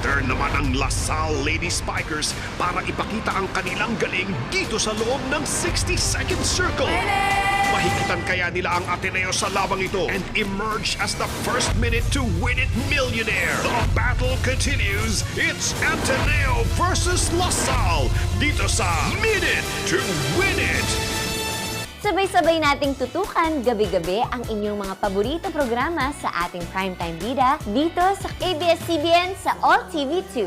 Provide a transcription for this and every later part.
Turn naman ang LaSalle Lady Spikers para ipakita ang kanilang galing dito sa loob ng 60-second circle. Mahigitan kaya nila ang Ateneo sa labang ito and emerge as the first minute to win it millionaire. The battle continues. It's Ateneo versus LaSalle dito sa Minute to Win It. Sabay-sabay nating tutukan gabi-gabi ang inyong mga paborito programa sa ating primetime bida dito sa ABS-CBN sa All TV 2.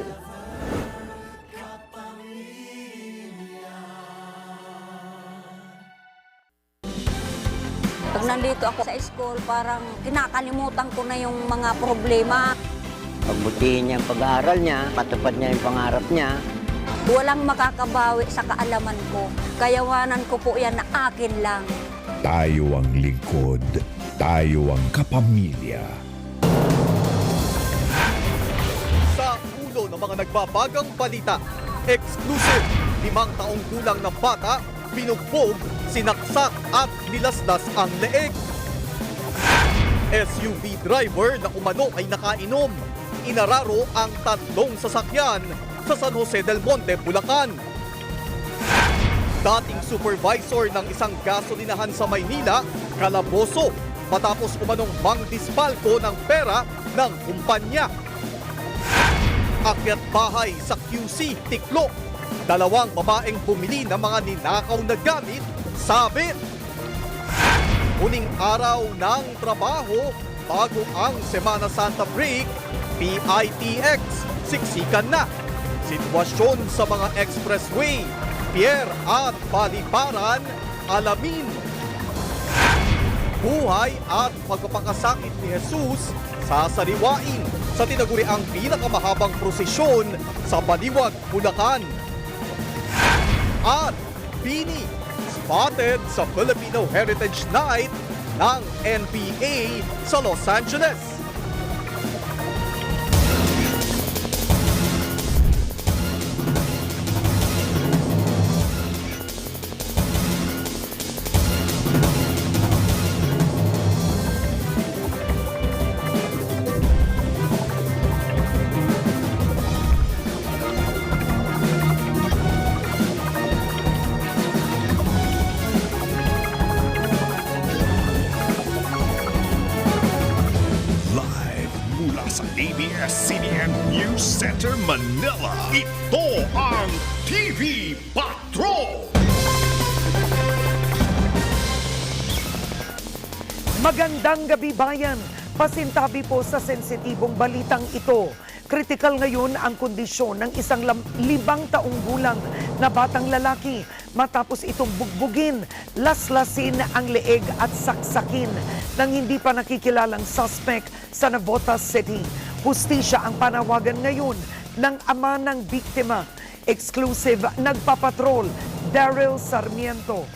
Pag nandito ako sa school, parang kinakalimutan ko na yung mga problema. Pagbutihin niya ang pag-aaral niya, patupad niya yung pangarap niya. Walang makakabawi sa kaalaman ko. Kayawanan ko po yan na akin lang. Tayo ang lingkod, tayo ang kapamilya. Sa ulo ng mga nagbabagang balita, exclusive, 5 taong gulang na bata, pinugbog, sinaksak at nilaslas ang leeg. SUV driver na umano ay nakainom, inararo ang 3 sasakyan sa San Jose del Monte, Bulacan. Dating supervisor ng isang gasolinahan sa Maynila, kalaboso matapos umanong mangdispalko ng pera ng kumpanya. Akyat bahay sa QC, Tiklo. 2 babaeng bumili ng mga ninakaw na gamit, sabit. Huling araw ng trabaho bago ang Semana Santa break, PITX, siksikan na. Sitwasyon sa mga expressway, pier at paliparan, alamin. Buhay at pagpapakasakit ni Jesus sasariwain sa tinaguriang pinakamahabang prosesyon sa Baliwag, Bulacan. At Bini, spotted sa Filipino Heritage Night ng NBA sa Los Angeles. Sa ABS-CBN News Center, Manila, ito ang TV Patrol! Magandang gabi bayan! Pasintabi po sa sensitibong balitang ito. Kritikal ngayon ang kondisyon ng isang 5 taong gulang na batang lalaki matapos itong bugbugin, laslasin ang leeg at saksakin ng hindi pa nakikilalang suspect sa Navotas City. Hustisya ang panawagan ngayon ng ama ng biktima. Exclusive nagpapatrol, Daryl Sarmiento.